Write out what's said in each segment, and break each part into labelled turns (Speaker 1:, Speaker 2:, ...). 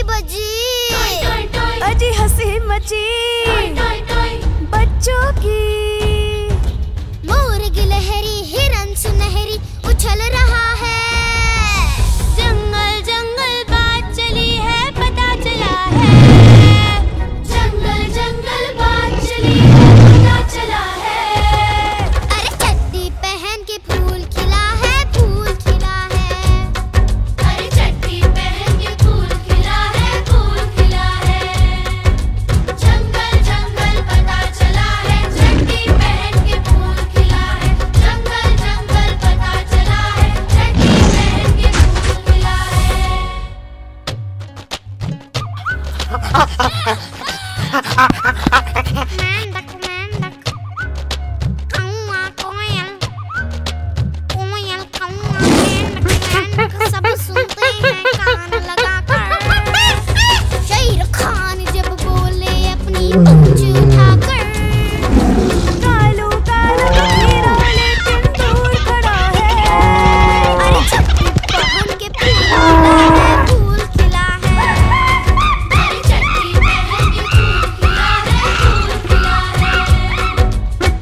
Speaker 1: बजी
Speaker 2: अजी हंसी मची बच्चों की।
Speaker 1: मोर गिलहरी हिरन सुनहरी उछल रहा है।
Speaker 2: जंगल जंगल बात चली है पता चला है।
Speaker 1: जंगल जंगल बात चली है पता चला है। अरे चड्डी पहन के फूल खिला है, फूल खिला है। अरे चड्डी पहन के फूल खिला है, फूल खिला है। जंगल जंगल पता चला है, चड्डी पहन के फूल खिला है। जंगल जंगल पता चला है, चड्डी पहन के फूल खिला है। मेंढक मेंढक कौआ कोयल कोयल कौआ मेंढक मेंढक सब सुनते हैं कान लगाकर। शेर खान जब बोले अपनी पूंछ उठाकर।
Speaker 2: कालू कालू हीरा लेकिन दूर खड़ा है।
Speaker 1: अरे चड्डी पहन के फूल खिला है, फूल खिला है। अरे चड्डी पहन के फूल खिला है, फूल खिला है।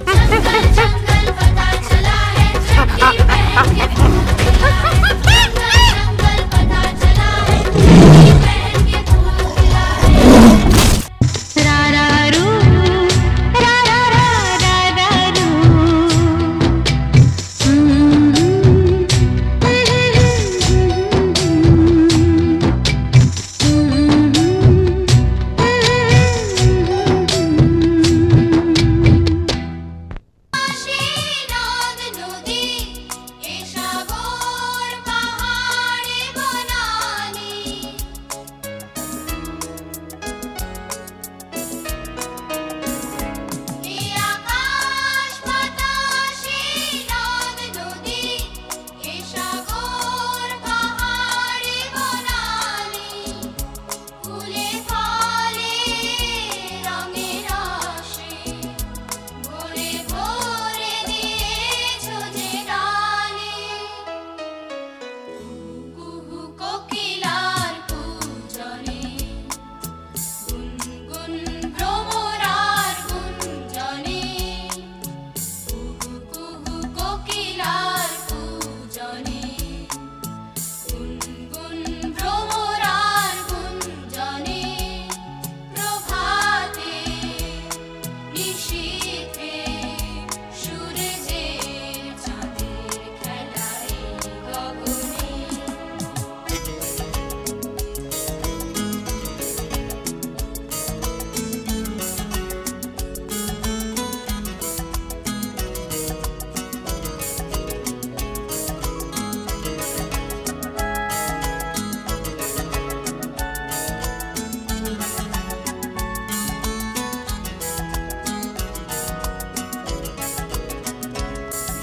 Speaker 1: जंगल जंगल पता चला है, चड्डी पहन के फूल खिला है। जंगल जंगल पता चला है, चड्डी पहन के फूल खिला है।
Speaker 2: रारारू रारारू
Speaker 1: নদ নদী এ সাগর পাহাড়ে বনানী। এ আকাশ বাতাস এই নদ নদী এ সাগর পাহাড়ে বনানী। ফুলে ফলে রঙে রসে ভরে ভরে দিয়েছো যে ডালে। কুহু কোকিলার পূজনে গুনগুন ভ্রমরার গুঞ্জনে। কুহু কুহু কোকিলার পূজনে গুনগুন ভ্রমরার গুঞ্জনে। প্রভাতে নিশীথে সূর্যের চাঁদের খেলায় গগনে।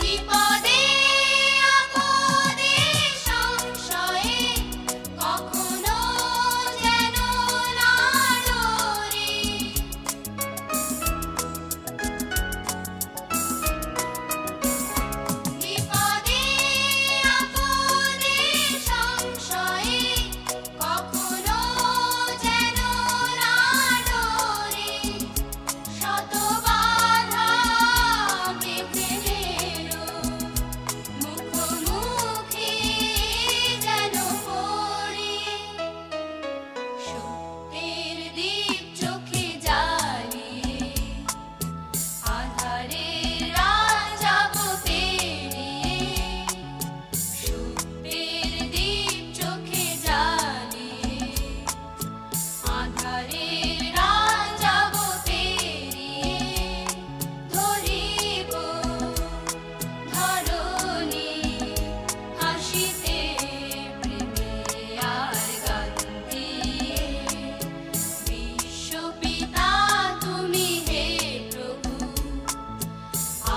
Speaker 1: বিপদে আপদে সংশয়ে কখনো যেন না ডরে। বিপদে আপদে সংশয়ে কখনো যেন না ডরে। শত বাধা বিঘ্নেরও মুখোমুখি যেন পড়ি। সত্যের দীপ চোখে জ্বালিয়ে আঁধারের রাত যাব পেরিয়ে। সত্যের দীপ চোখে জ্বালিয়ে আঁধারের রাত যাব পেরিয়ে। ধরিব ধরণী হাসিতে প্রেমে আর গান দিয়ে। বিশ্বপিতা তুমি হে প্রভু,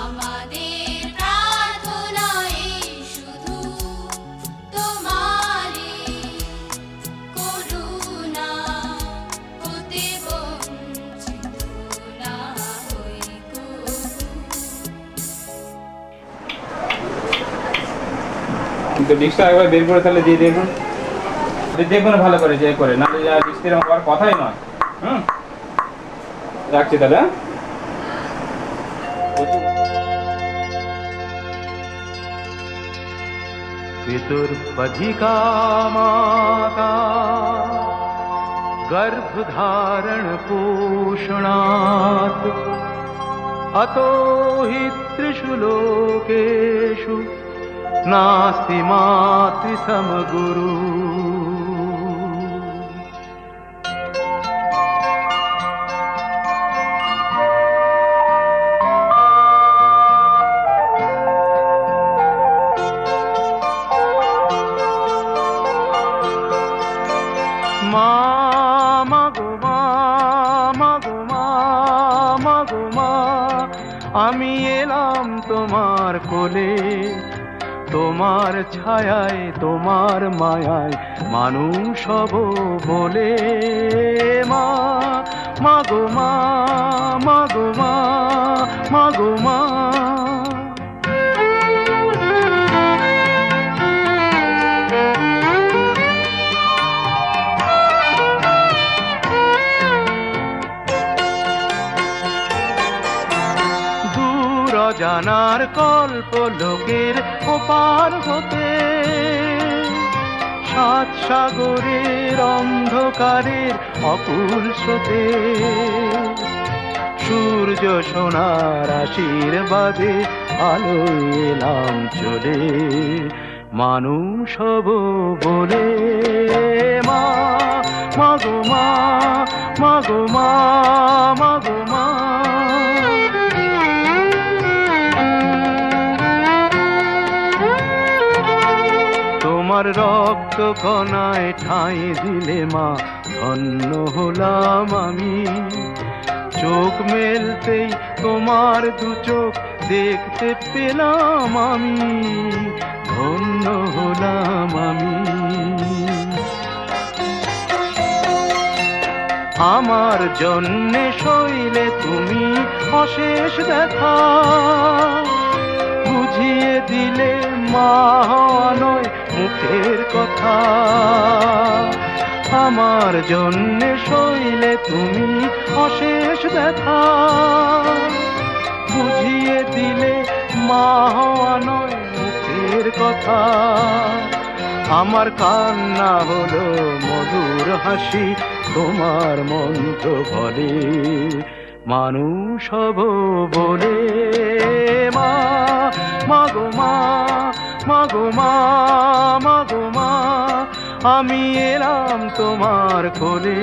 Speaker 1: আমাদের প্রার্থনা এই শুধু তোমারই করুণা হতে বঞ্চিত না হই কভু।
Speaker 3: তো ডিশটা একবার বের করে তাহলে দিয়ে দেখুন। দেখবেন ভালো করে যে করে, নাহলে বৃষ্টি এরকম হওয়ার কথাই নয়। রাখছি তাহলে।
Speaker 4: पितुर्पधिका माता गर्भधारण पोषणात् अतो हि त्रिषु लोकेषु नास्ति मातृसमगुरु। আমি এলাম তোমার কোলে, তোমার ছায়ায় তোমার মায়ায় মানুষ হব বলে। মা মাগো মা, মাগো মা, মাগো মা। জানার কল্প লোকের ওপার হতে, সাত সাগরের অন্ধকারের অকুল স্রোতে, সূর্য সোনার আশীর্বাদে আলোয় এলাম চলে, মানুষ হব বলে। মা মাগো মা, মাগো মা, মাগো মা। তোমার রক্ত কণায় ঠাঁই দিলে মা ধন্য হলাম আমি, চোখ মেলতেই তোমার দু চোখ দেখতে পেলাম আমি, ধন্য হলাম আমি। আমার জন্যে সইলে তুমি অশেষ দেখা, বুঝিয়ে দিলে মা হওয়া নয় মুখের কথা। আমার জন্যে সইলে তুমি অশেষ ব্যথা, বুঝিয়ে দিলে মা হওয়া নয় মুখের কথা। আমার কান্না হলো মধুর হাসি, তোমার মন্ত্র বলে মানুষ হব বলে। মা মাগো মা, মাগো মা, মাগো মা। আমি এলাম তোমার কোলে,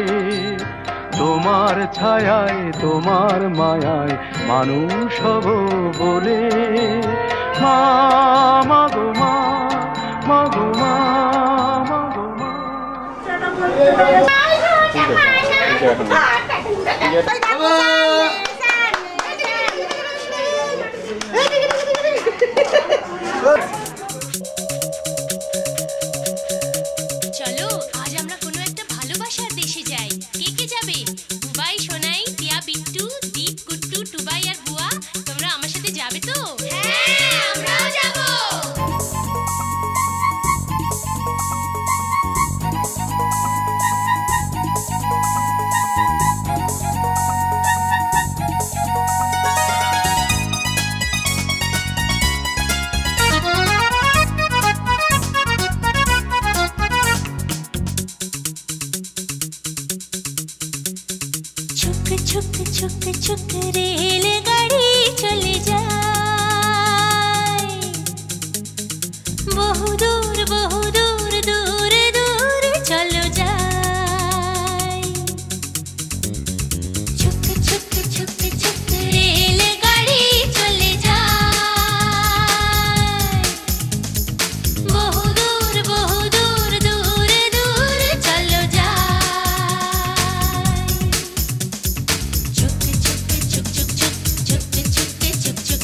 Speaker 4: তোমার ছায়ায় তোমার মায়ায় মানুষ হব বলে। মা মাগো মা, মাগো মা, মাগো মা।
Speaker 2: চলো আজ আমরা কোনো একটা ভালোবাসার দেশে যাই। কে কে যাবে? বুবাই, সোনাই, টিয়া, বিট্টু, দীপ, কুট্টু, টুবাই আর বুয়া, তোমরা আমার সাথে যাবে তো? হ্যাঁ, আমরাও যাবো। छुक छुक छुक रेलगाड़ी चले जाए, बहु दूर दूर दूर चलो जाए। छुक छुक छुक छुक रेलगाड़ी चले जाए, बहु दूर दूर चलो जाए। छुक छुक छुक छुक छुक छुक छुक छुक छुक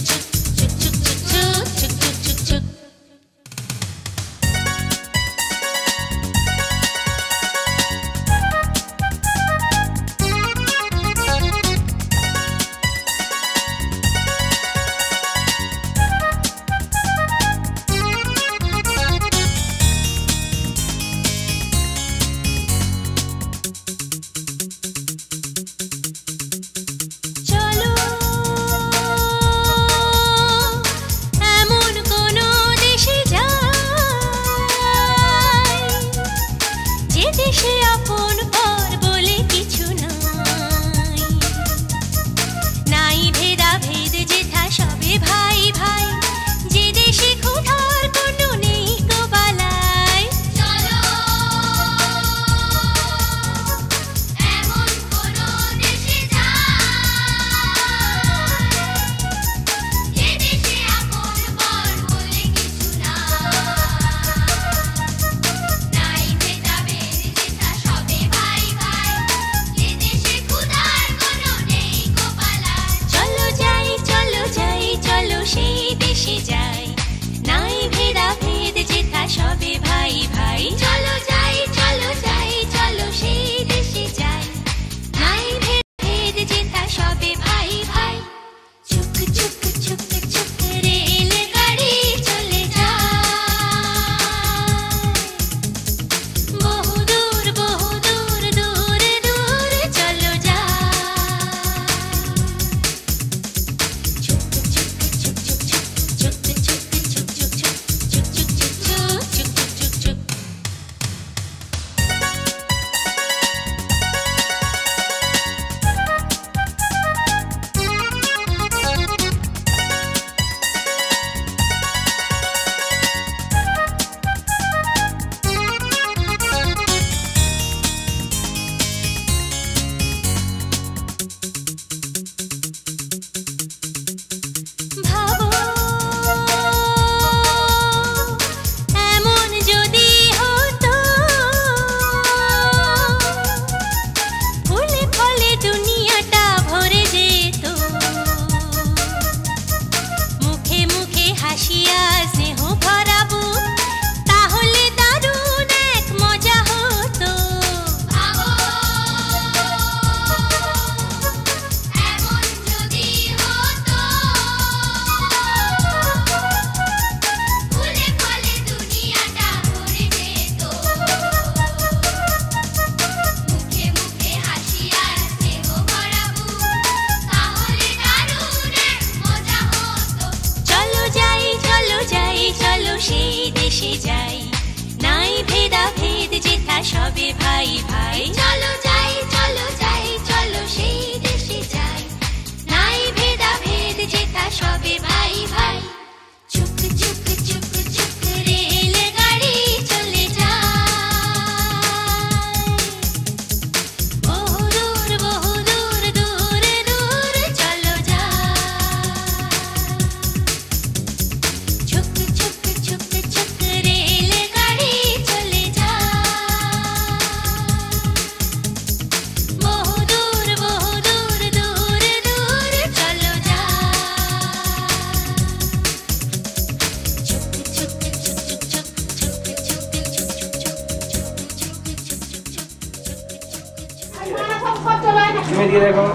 Speaker 3: তুমি দিয়ে দেখো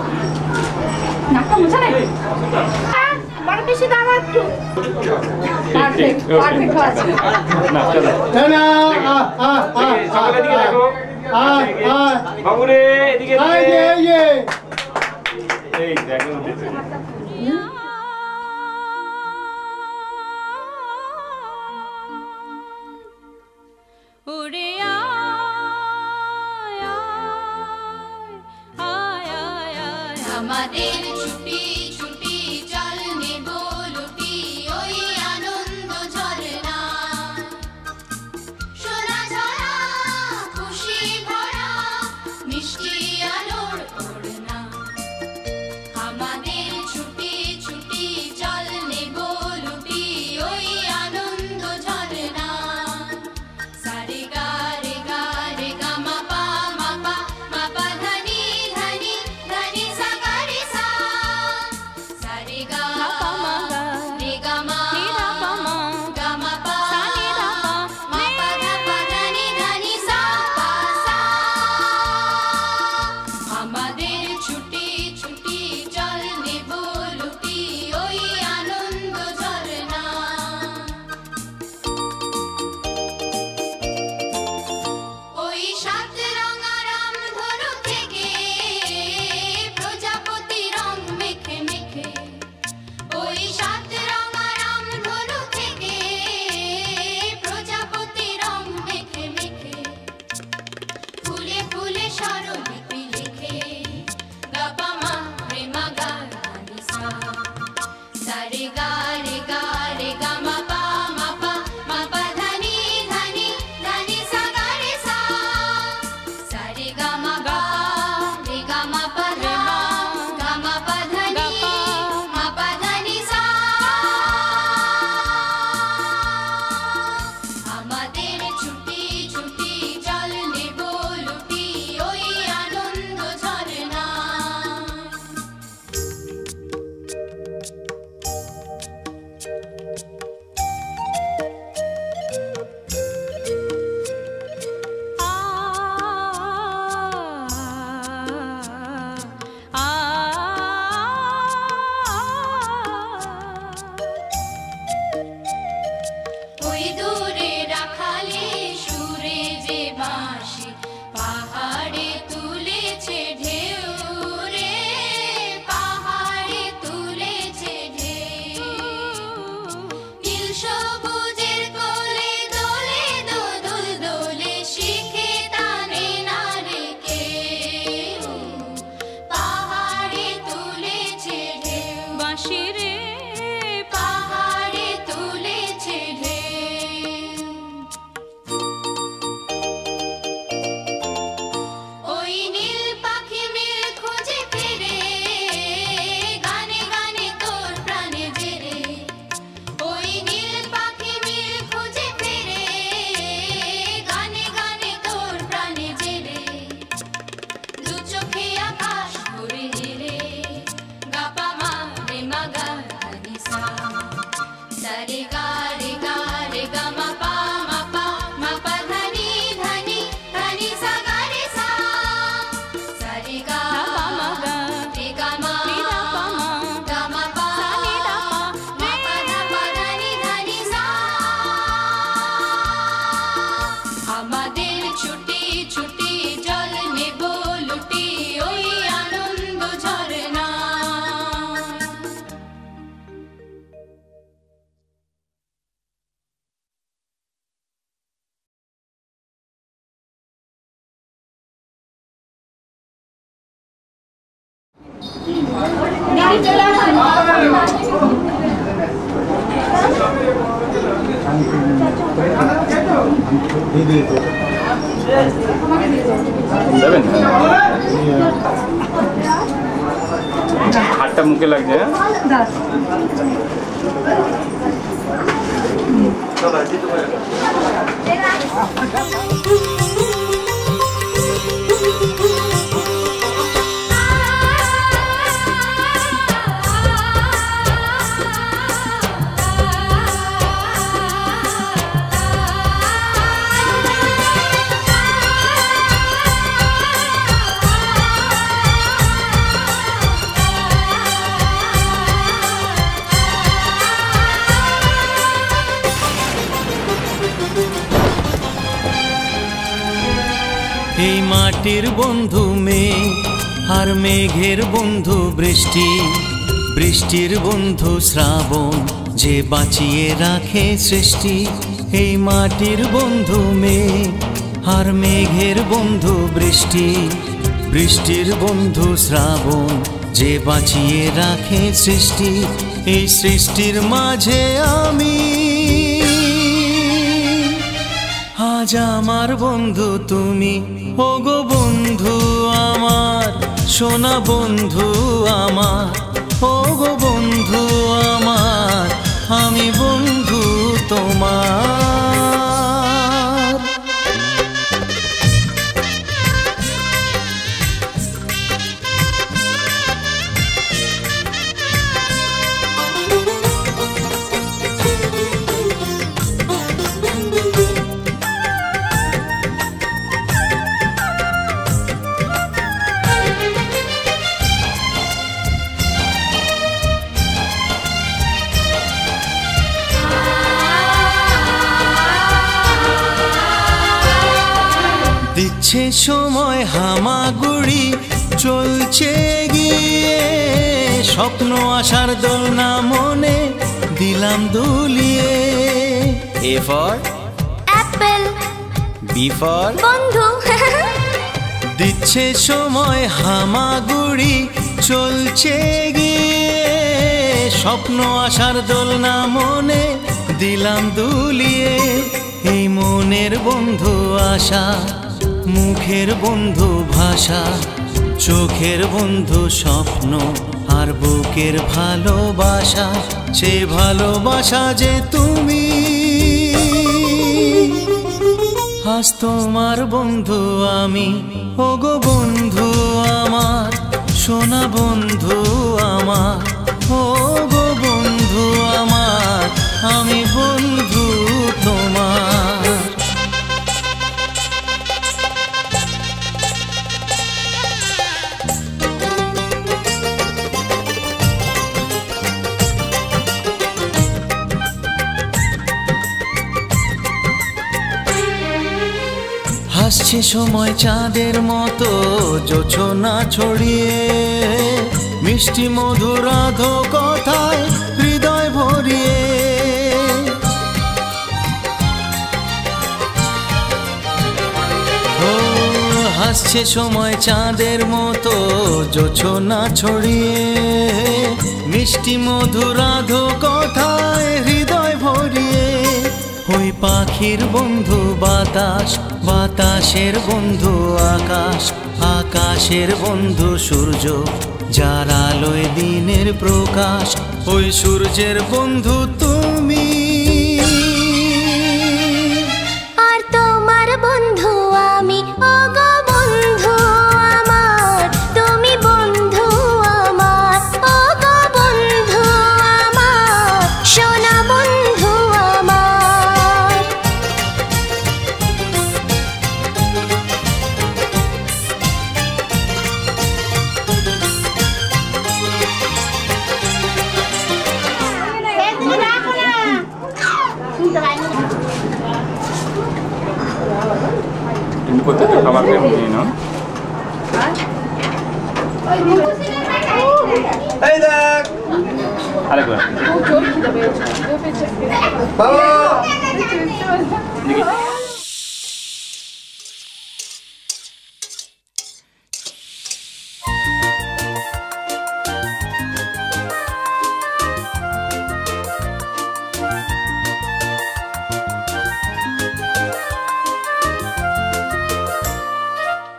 Speaker 5: নাকটা মুছে নে বড় বেশি দাম একটু পারফেক্ট আছে
Speaker 3: না চলো
Speaker 6: না
Speaker 3: সকলে দিকে দেখো বাবু রে এদিকে এই দেখো
Speaker 2: ওরে আমাদের ছুটি ছুটি চল নেব লুটি ওই আনন্দ ঝরনা সোনা ঝরা খুশি ভরা মিষ্টি আলোর ওড়না আমাদের ছুটি ছুটি চল নেব লুটি ওই আনন্দ ঝরনা সারে গা রে গা রে গা মা পা ধনি ধনি ধনি সা গা রে সা সারে গা রে গা মা গা মা পা মা পা ধনি ধনি সা পা সা আমাদের ছুটি ছুটি চল নেব লুটি ওই আনন্দ ঝরনা ওই সাত রঙা রামধনু থেকে প্রজাপতি রং মেখে মেখে ওই সাত রঙা রামধনু থেকে প্রজাপতি রং মেখে মেখে ফুলে ফুলে স্বরলিপি লিখে গাপা মা রে মা গা রে সা সারে গা রে গা মা পা ধনি ধনি ধনি সা গা রে সা সারে গা মা পা রে গা মা পা ধনি মা পা ধনি সা আমাদের ছুটি ছুটি চল নেব লুটি ওই আনন্দ ঝরনা ওই দূরে রাখালে সুরে যে বাঁশি পাহাড়ে তুলেছে ঢেউ রে পাহাড়ে তুলেছে ঢেউ নীল সবুজের কোলে দোলে দোদুল দোলে শিখে টানে না রে কেউ পাহাড়ে তুলেছে ঢেউ বাঁশি রে পাহাড়ে তুলেছে ঢেউ ওই নীল পাখি মিল খুঁজে ফিরে গানে গানে তোর প্রাণে জেরে ওই নীল পাখি মিল খুঁজে ফিরে গানে গানে তোর প্রাণে জেরে দু চোখে আকাশ ভরে হেরে গাপা মা রে মা গা রে সা সারে গা রে গা মা পা ধনি ধনি ধনি সা গা রে সা সারে গা রে গা মা গা মা পা ধনি ধনি সা আমাদের ছুটি ছুটি জল নেব লুটি ওই আনন্দ ঝরনা
Speaker 5: দিদি চলে আসুন
Speaker 3: দেবেন হাতটা মুখে লাগছে
Speaker 6: মাটির বন্ধু মেঘ, আর মেঘের বন্ধু বৃষ্টি, বৃষ্টির বন্ধু শ্রাবণ, যে বাঁচিয়ে রাখে সৃষ্টি। এই মাটির বন্ধু মেঘ, আর মেঘের বন্ধু বৃষ্টি, বৃষ্টির বন্ধু শ্রাবণ, যে বাঁচিয়ে রাখে সৃষ্টি। এই সৃষ্টির মাঝে আমি, আজ আমার বন্ধু তুমি। ওগো বন্ধু আমার, সোনা বন্ধু আমার, ওগো বন্ধু আমার, আমি বন্ধু তোমার। দিচ্ছে সময় হামাগুড়ি, চলছে গিয়ে স্বপ্ন আশার দোলনা মনে দিলাম দুলিয়ে। A for
Speaker 1: apple,
Speaker 6: B for
Speaker 1: বন্ধু।
Speaker 6: দিচ্ছে সময় হামাগুড়ি, চলছে গিয়ে স্বপ্ন আশার দোলনা মনে দিলাম দুলিয়ে। এই মনের বন্ধু আশা, মুখের বন্ধু ভাষা, চোখের বন্ধু স্বপ্ন, আর বুকের ভালোবাসা। সে ভালোবাসা যে তুমি, আজ তোমার বন্ধু আমি। ওগো বন্ধু আমার, সোনা বন্ধু আমার, ওগো বন্ধু আমার, আমি বন্ধু তোমার। হাসছে সময় চাঁদের মতো জোছনা ছড়িয়ে, মিষ্টি মধুর আধো কথায় হৃদয় ভরিয়ে। ও হাসছে সময় চাঁদের মতো জোছনা ছড়িয়ে, মিষ্টি মধুর আধো কথায় হৃদয় ভরিয়ে। ওই পাখির বন্ধু বাতাস, বাতাসের বন্ধু আকাশ, আকাশের বন্ধু সূর্য, যার আলোয় দিনের প্রকাশ। ওই সূর্যের বন্ধু তুমি,
Speaker 1: আর তোমার বন্ধু আমি। ওগো বন্ধু আমার, তুমি বন্ধু আমার, ওগো বন্ধু আমার, সোনা বন্ধু আমার।
Speaker 3: তুমি প্রত্যেকটা খাবার নিয়ে নাও। আরেকবার দেখি।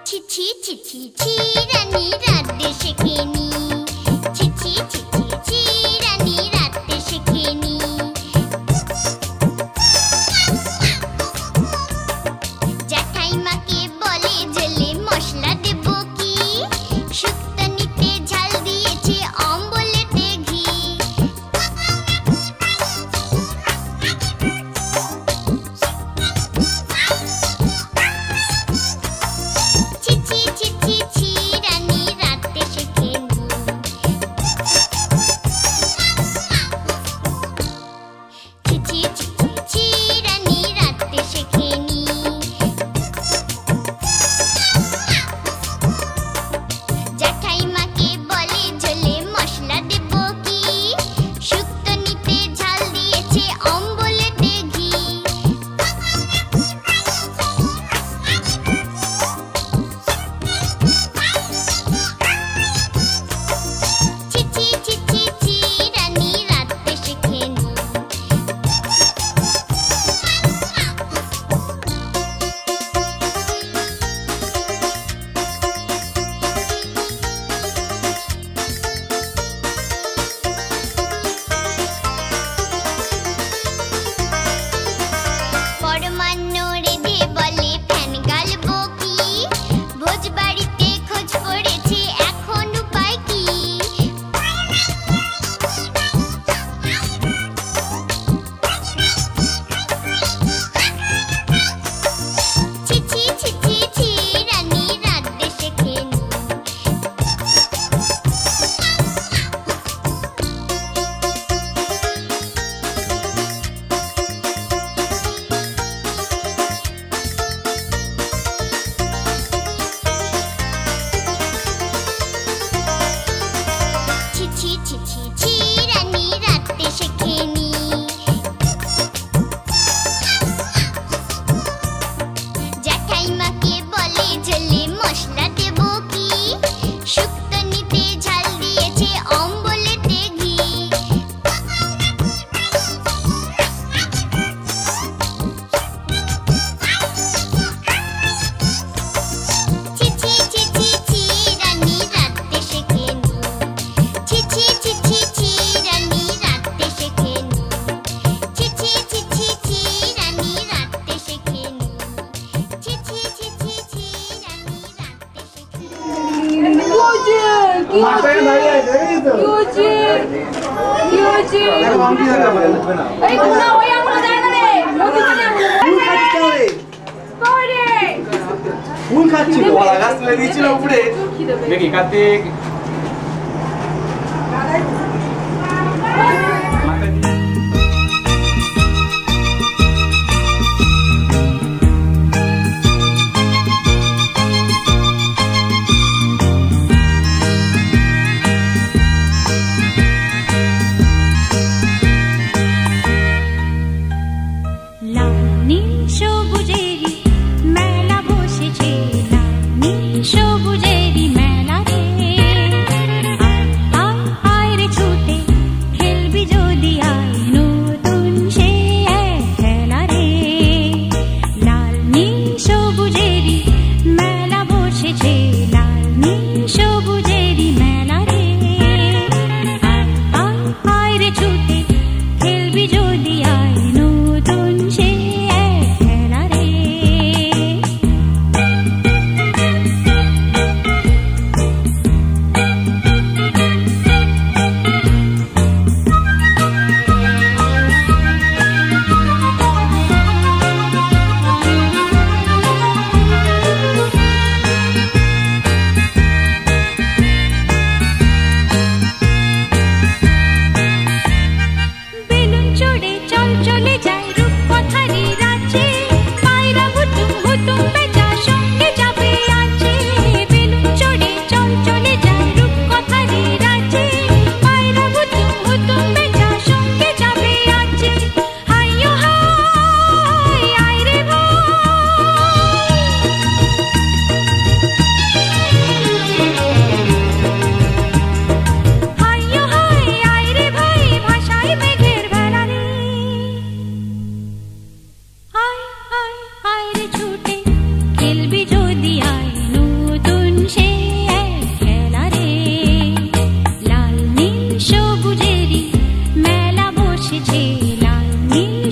Speaker 1: ছিছি ছিছি ছি রানী রাতে শেখেনি, ছিছি ছিছি ছি রানী রাতে শেখেনি। জ্যাঠাইমাকে বলে জলে মশলা দেব কি, শুক্তানিতে ঝাল দিয়েছে অম্বলেতে ঘি। ছিছি ছিছি ছি রানী রাতে শেখেনি।
Speaker 7: ফুল খাচ্ছিল কলা গাছ তুলে দিয়েছিল উপরে
Speaker 3: দেখি কার্তিক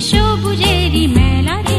Speaker 1: সবুজেরি মেলা রে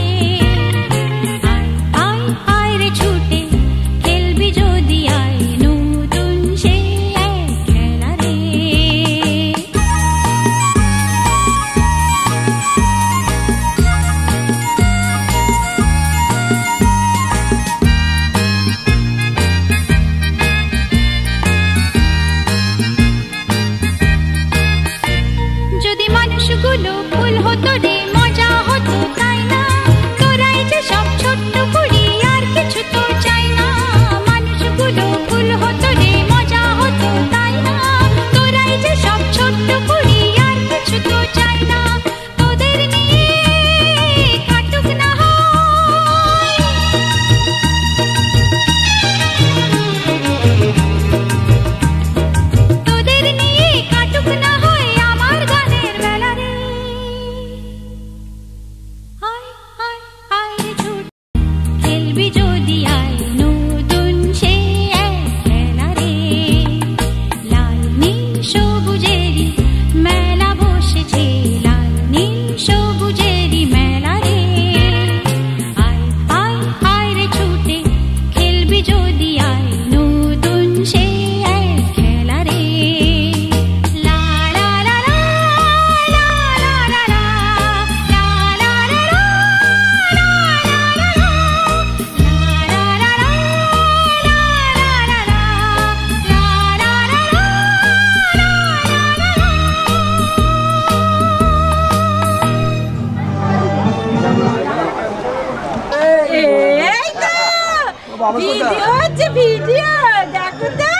Speaker 5: ভিডিও হচ্ছে ভিডিও দেখো তো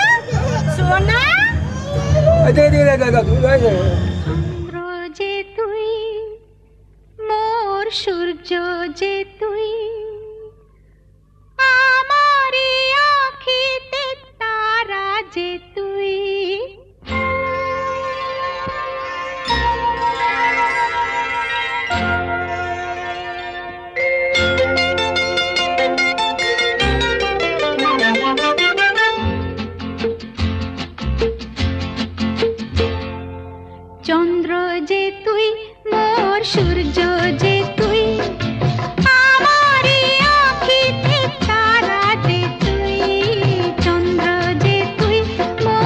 Speaker 5: সোনা চন্দ্র যে তুই মোর সূর্য যে তুই আমারি আঁখিতে তারা যে তুই চন্দ্র যে তুই মোর সূর্য যে তুই আমারি আঁখিতে তারা যে তুই চন্দ্র যে তুই মোর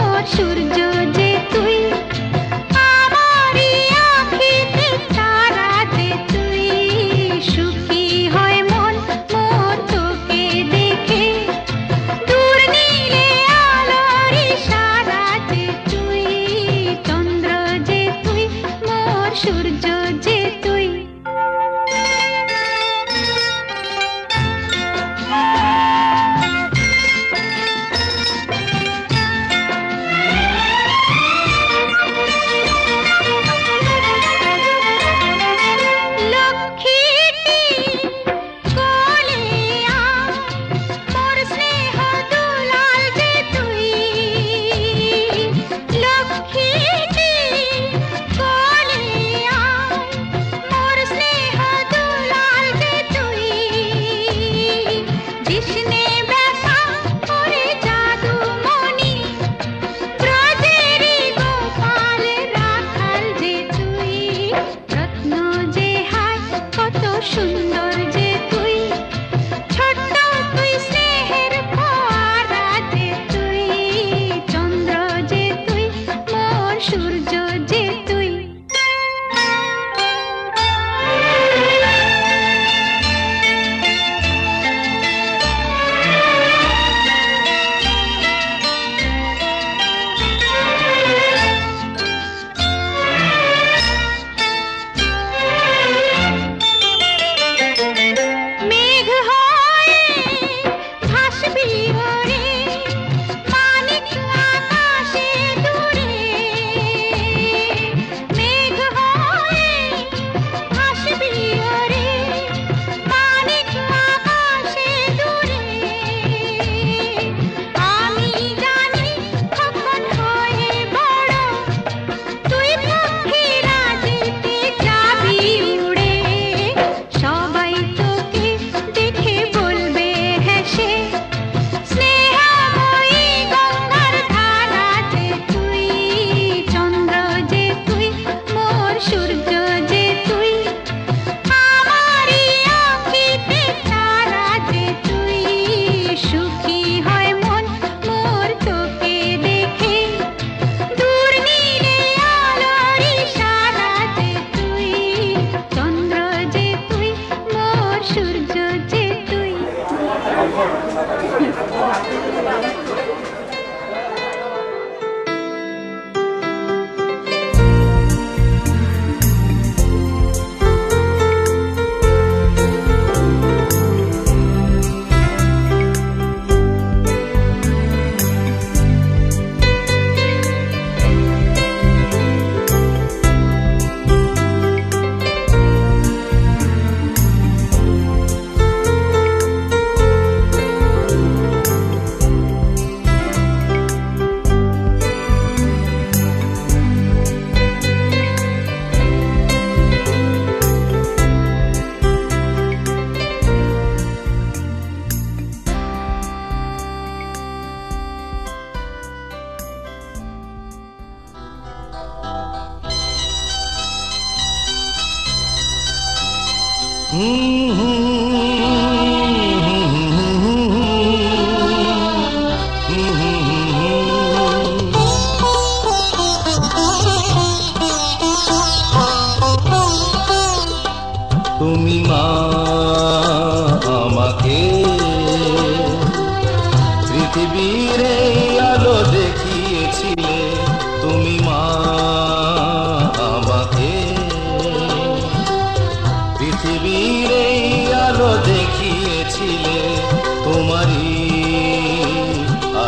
Speaker 6: তুমি মা আমাকে পৃথিবীর আলো দেখিয়েছিলে, তুমি মা আমাকে পৃথিবীর আলো দেখিয়েছিলে, তোমারই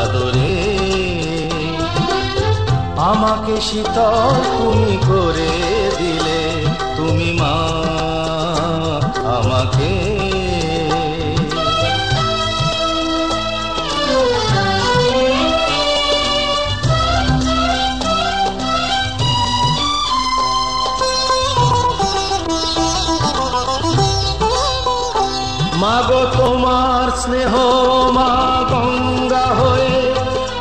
Speaker 6: আদরে আমাকে শীতল তুমি করে দিলে, তুমি মা আমাকে। মাগো তোমার স্নেহ মা গঙ্গা হয়ে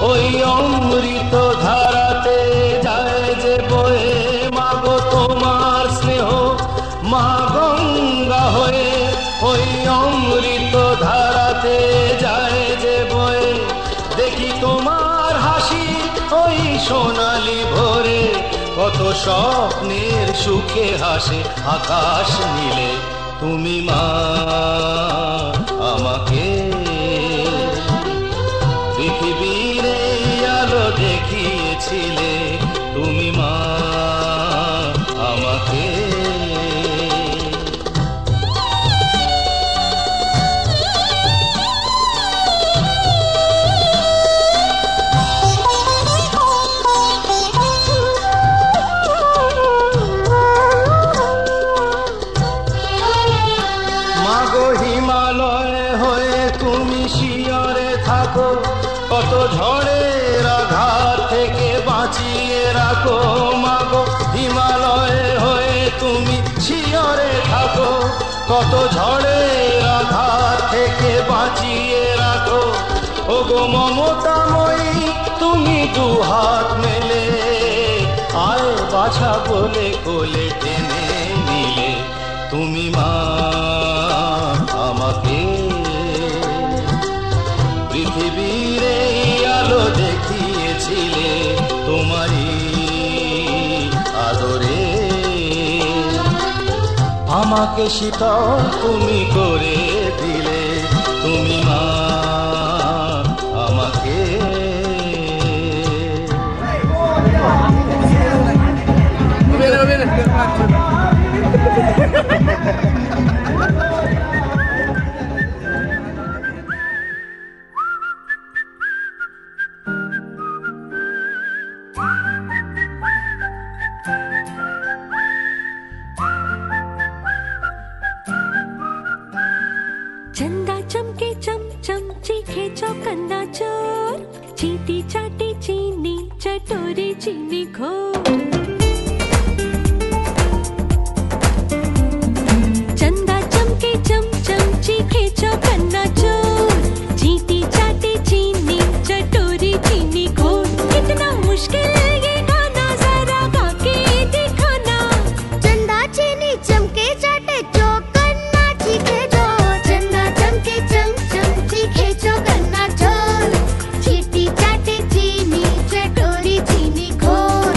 Speaker 6: ওই অমৃত ধারাতে যায় যে বয়ে, মাগো তোমার স্নেহ মা গঙ্গা হয়ে ওই অমৃত ধারাতে যায় যে বয়ে, দেখি তোমার হাসি ওই সোনালি ভোরে, কত স্বপ্নের সুখে হাসে আকাশ নীলে, তুমি মা আমাকে পৃথিবীর আলো দেখিয়েছিলে, তুমি মা আমাকে। কত ঝড়ের আঘাত থেকে বাঁচিয়ে রাখো, মাগো হিমালয়ে হয়ে তুমি শিয়রে থাকো, কত ঝড়ের আঘাত থেকে বাঁচিয়ে রাখো, ওগো মমতাময়ী তুমি দুহাত মেলে আয় বাছা বলে কোলে টেনে নিলে, তুমি মা আমাকে পৃথিবীর আলো দেখিয়েছিলে, তোমারই আদরে আমাকে শীতল তুমি করে দিলে, তুমি মা আমাকে।
Speaker 5: चंदा चमके चम चम चीखे चौकन्ना चोर, चीटी चाटी चीनी चटोरी चीनी घोर, चंदा चमके चम चम चीखे चौकन्ना चोर, चीटी चाटी चीनी चटोरी चीनी घोर, कितना मुश्किल ये गाना जरा गा के दिखाना,
Speaker 1: चंदा चीनी चमके चाटे चौकन्ना चीखे चोर, चंदा चमके चम चम चीखे चौकन्ना चोर, चीटी चाटे चीनी चटोरी चीनी घोर।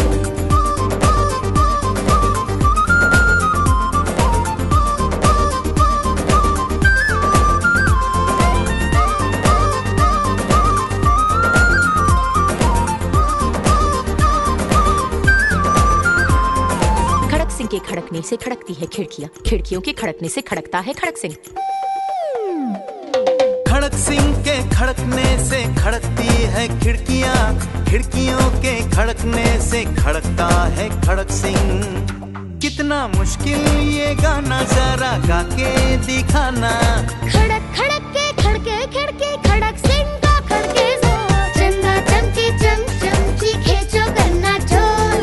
Speaker 8: खड़क सिंह के खड़कने से खड़कती है खिड़कियां, खिड़कियों के खड़कने से खड़कता है खड़क सिंह।
Speaker 6: खड़क सिंह के खड़कने से खड़कती है खिड़कियां, खिड़कियों के खड़कने से खड़कता है खड़क सिंह, कितना मुश्किल ये गाना जरा गा के दिखाना,
Speaker 1: खड़क खड़क के खड़के खिड़की खड़क सिंह का खड़के जोर, चंदा चमके चम चम चीखे चौकन्ना चोर,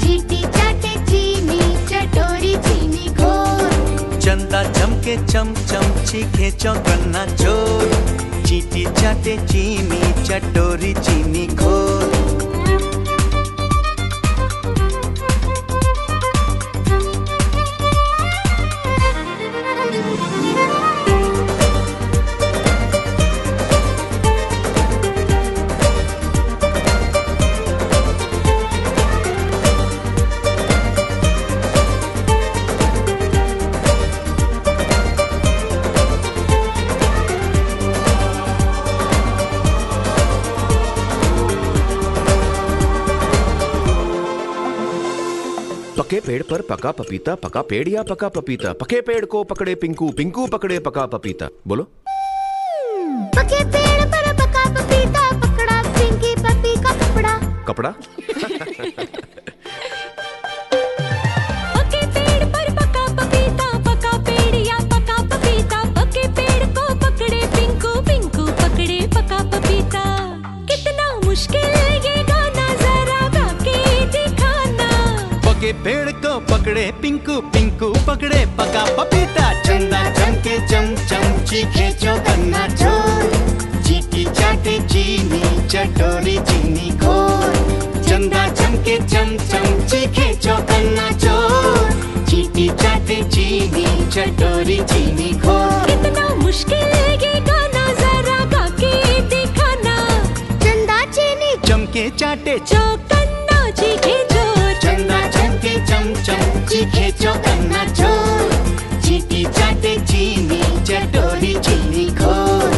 Speaker 1: चीटी चाटे चीनी चटोरी चीनी घोर,
Speaker 6: चंदा चमके चम चम चीखे चौकन्ना चोर, चीटी चाटे चीनी चटोरी चीनी घोर।
Speaker 9: पके पेड़ पर पका पपीता, पका पेड़ या पका पपीता? पके पेड़ को पकड़े पिंकू, पिंकू पकड़े पका पपीता। बोलो।
Speaker 1: पके पेड़ पर पका पपीता, पकड़ा पिंकी पपी का कपड़ा।
Speaker 9: कपड़ा?
Speaker 5: पके पेड़ पर पका पपीता, पका पेड़ या पका पपीता? पके पेड़ को पकड़े पिंकू, पिंकू पकड़े पका पपीता। कितना मुश्किल ये गाना, जरा गा के दिखाना।
Speaker 6: पके पेड़ को पकड़े पिंकू, पिंकू पकड़े पका पपीता। चंदा चमके चम चम, चीखे चौकन्ना चोर, चीटी चाटे चीनी चटोरी चीनी घोर। चंदा चमके चम चम, चीखे चौकन्ना चोर, चीटी चाटे चीनी चटोरी चीनी घोर।
Speaker 5: कितना मुश्किल ये गाना, जरा गा के दिखाना।
Speaker 1: चंदा चीनी
Speaker 6: चमके चाटे
Speaker 5: चौकन्ना चीखे चोर।
Speaker 6: चंदा चमके चम चम, चीखे चौकन्ना चोर, चीटी चाटे चीनी चटोरी चीनी घोर।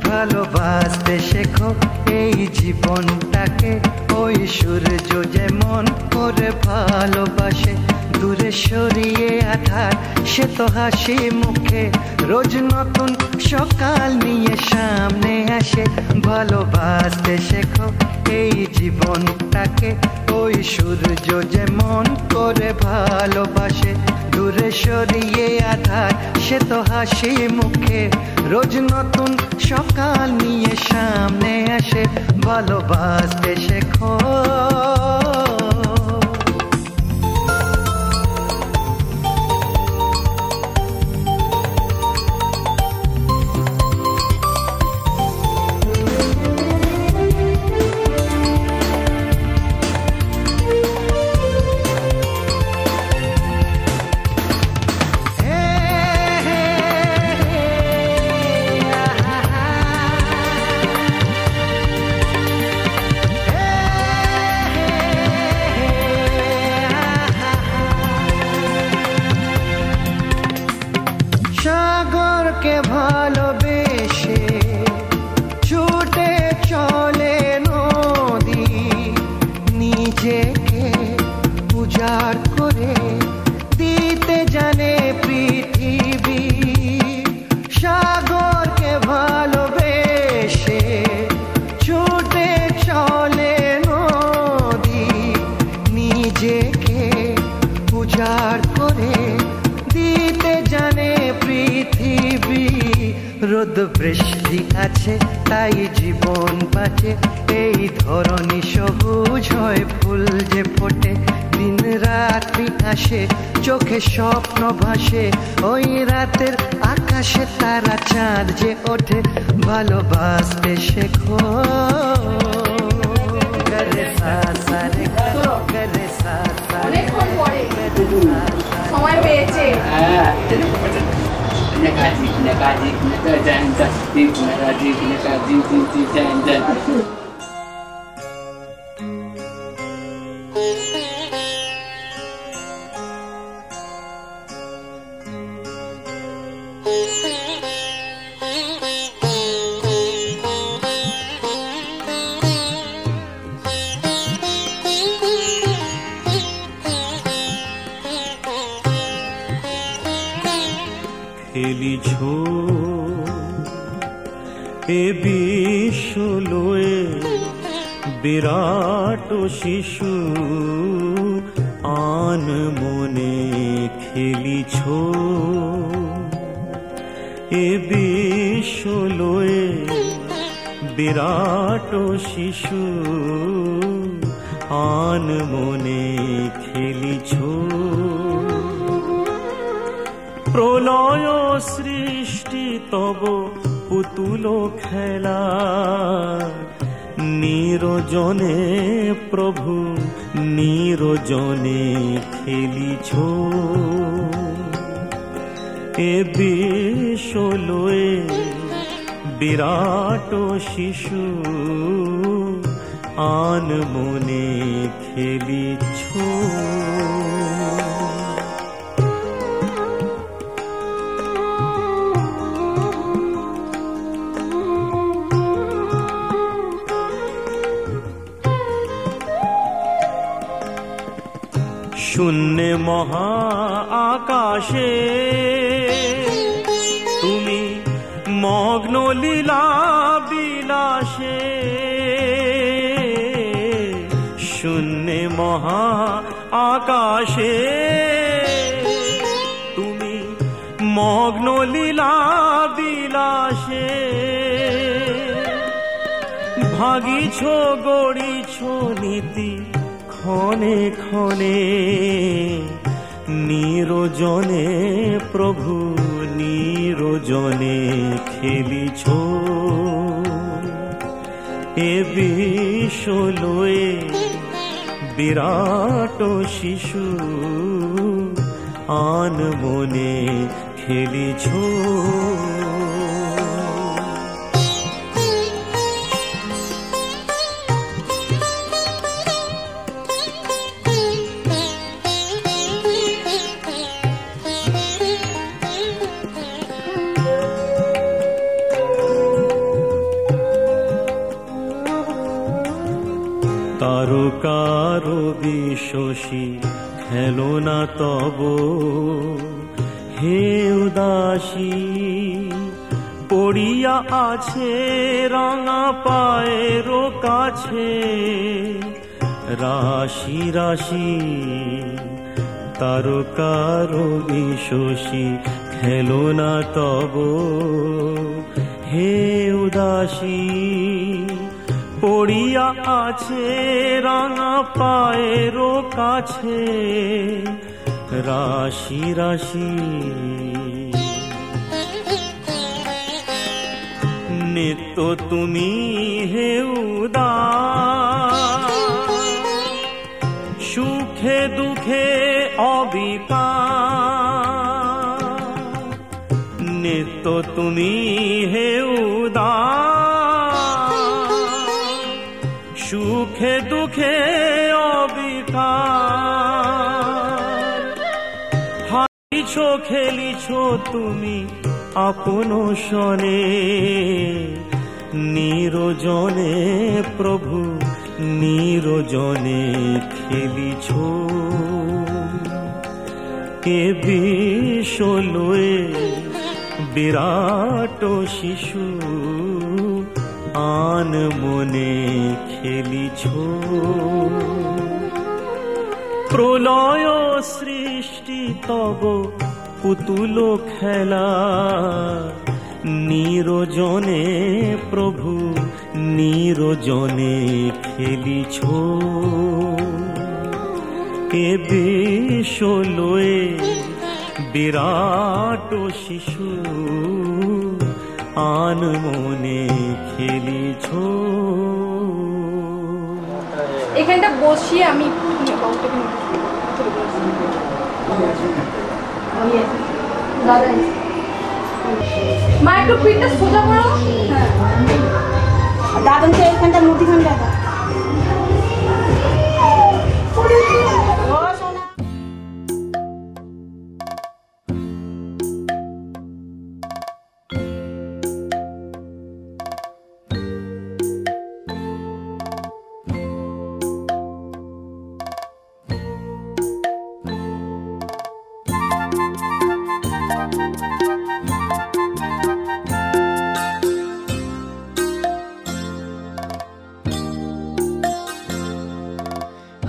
Speaker 4: ভালোবাসতে শেখো এই জীবনটাকে, ওই সূর্য যেমন করে ভালোবাসে, দূরে সরিয়ে আধার সে তো হাসি মুখে, রোজ নতুন সকাল নিয়ে সামনে আসে। ভালোবাসতে শেখো এই জীবনটাকে, ওই সূর্য যেমন করে ভালোবাসে, দূরে সরিয়ে আধার সে তো হাসি মুখে, রোজ নতুন সকাল নিয়ে সামনে আসে। ভালোবাসতে শেখো। সাগরকে ভালোবেসে ছুটে চলে নদী, নিজেকে উজাড় করে দিতে জানে পৃথিবী। সাগরকে ভালোবেসে ছুটে চলে নদী, নিজেকে উজাড় করে দিতে জানে পৃথিবী। রোদ বৃষ্টি আছে তাই জীবন বাঁচে, এই ধরনী সবুজ হয় ফুল যে ফোটে। দিন রাত্রি আসে চোখে স্বপ্ন ভাসে, ওই রাতের আকাশে তারা চাঁদ যে ওঠে। ভালোবাসতে শেখো। গরে সাসা রে গরে সাসা,
Speaker 10: অনেকক্ষণ পরে সময় পেয়েছে।
Speaker 11: খেলিছ এ বিশ্ব লয়ে, বিরাট শিশু আন মনে খেলিছ এ বিশ্ব লয়ে, বিরাট শিশু আন মনে খেলিছ। প্রলয় সৃষ্টি তব পুতুল খেলা, নিরজনে প্রভু নিরজনে খেলিছ এ বিশ্ব লয়ে, বিরাট শিশু আন মনে খেলিছ। শূন্যে মহা আকাশে তুমি মগ্ন লীলা বিলাসে, শূন্যে মহা আকাশে তুমি মগ্ন লীলা বিলাসে, ভাগিছ গড়িছ নীতি ক্ষণে ক্ষণে, নিরজনে প্রভু নিরজনে খেলিছ এ বিশ্ব লয়ে বিরাট শিশু আন মনে খেলিছ। তারকার বিশ্বসী খেলো না তব হে উদাসী, পড়িয়া আছে রাঙা পায়ের কাছে রাশি রাশি। তারকার বিশ্বসী খেলো না তব হে উদাসী, পড়িয়া আছে রাঙা পায়ের কাছে রাশি রাশি। নিত্য তুমি হে উদাস, সুখে দুঃখে অবিকার, নিত্য তুমি হে উদাস, সুখে দুঃখে অবিকার, হারিছ খেলিছ তুমি আপন সনে, নিরজনে প্রভু নিরজনে খেলিছ এ বিশ্ব লয়ে বিরাট শিশু আন মনে খেলিছ। প্রলয় সৃষ্টি তব পুতুল খেলা, নিরজনে প্রভু নিরজনে খেলিছ এ বিশ্ব লয়ে বিরাট শিশু আন মনে খেলিছ।
Speaker 10: এখানটা বসিয়ে আমি মা একটু পিঠটা সোজা করো। হ্যাঁ
Speaker 12: দাদনকে এখানটা মূর্তিখান দেখা।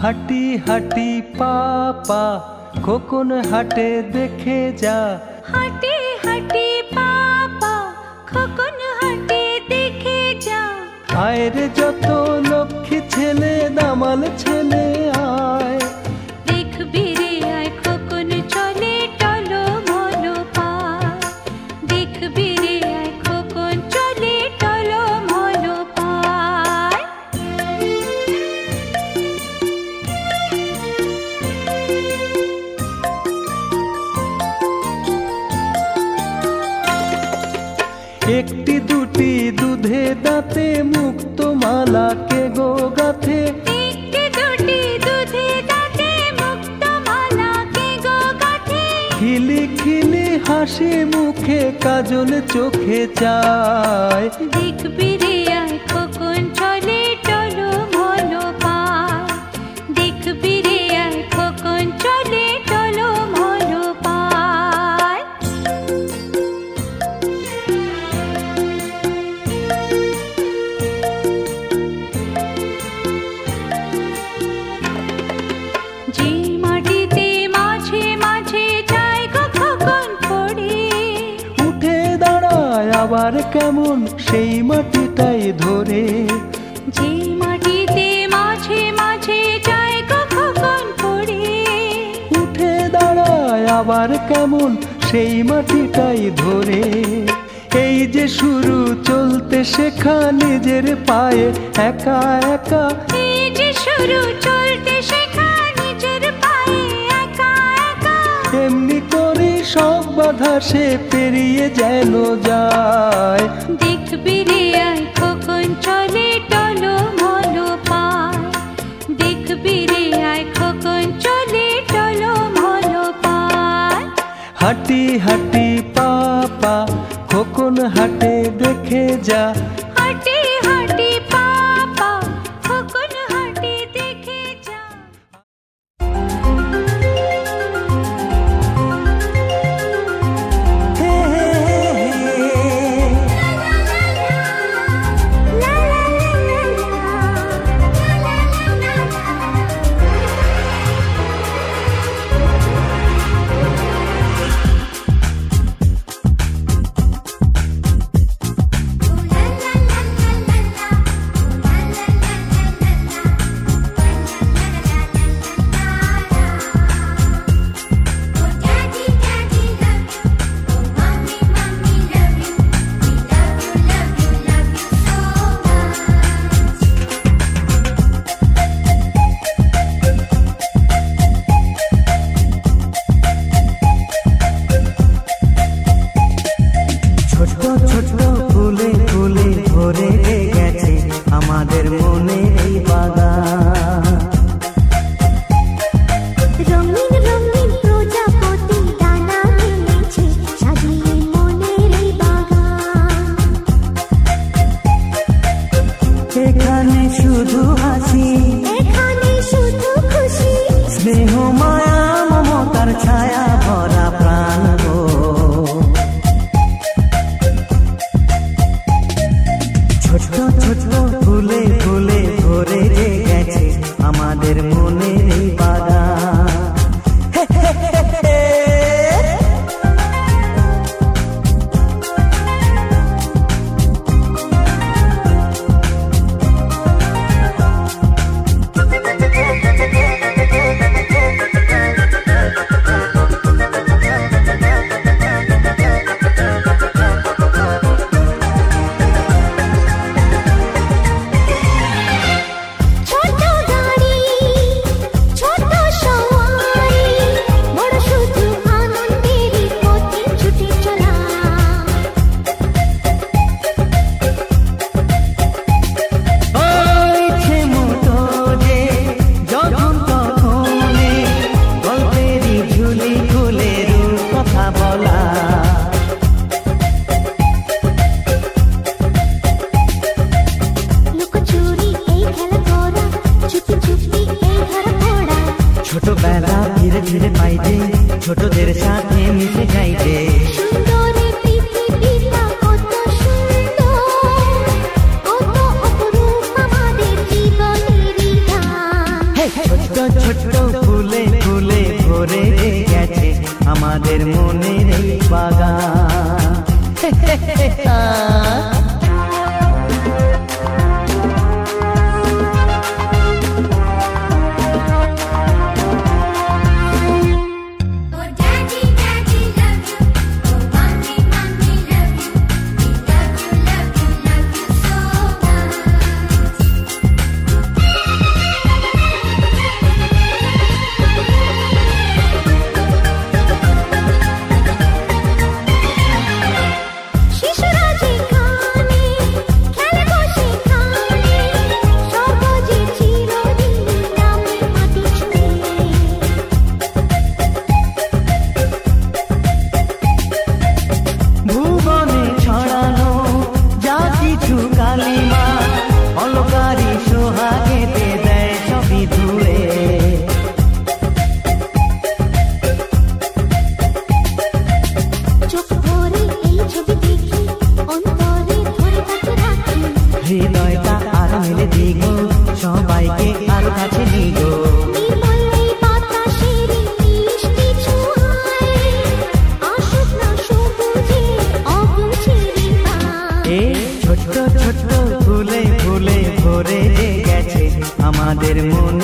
Speaker 4: হাঁটি হাঁটি পাপা খোকন হাটে দেখে যা,
Speaker 5: হাঁটি হাঁটি পাপা খোকন হাটে দেখে যা।
Speaker 4: আয়ের যত লক্ষ্মী ছেলে দামাল ছেলে আয়,
Speaker 5: দেখবি রে আয় খোকন চলে টলো মলো পায়, দেখবি রে আয় খোকন চলে টলো মলো পায়।
Speaker 4: একটি দুটি দুধে দাঁতে মুক্ত মালা কে গো গাথে,
Speaker 5: একটি দুটি দুধে দাঁতে মুক্ত মালা কে গো গাথে।
Speaker 4: খিলি খিলি হাসি মুখে কাজল চোখে চায়,
Speaker 5: দেখবি রে আয় খোকন চলে টলো মলো পায়, দেখবি রে আয় খোকন চলে
Speaker 4: আবার কেমন সেই মাটিটাই ধরে,
Speaker 5: যে মাটিতে মাঝে মাঝে যায় কখন পড়ে।
Speaker 4: উঠে দাঁড়ায় আবার কেমন সেই মাটিটাই ধরে। এই যে শুরু চলতে শেখা নিজের পায়ে একা একা,
Speaker 5: এই যে শুরু চলতে শেখা নিজের পায়ে একা একা।
Speaker 4: এমনি করে সব বাধা সে পেরিয়ে যেন যায়।
Speaker 5: দেখবি রে আয় কখন চলে টলো মলো পায়, দেখবি রে আয় কখন চলে টলো মলো পায়।
Speaker 4: হাঁটি হাঁটি পা পা খোকন হাঁটে দেখে যা,
Speaker 5: হাঁটি হাঁটি পা পা কখন হাঁটে দেখে যা।
Speaker 1: শিশুরা যেখানে
Speaker 4: মনে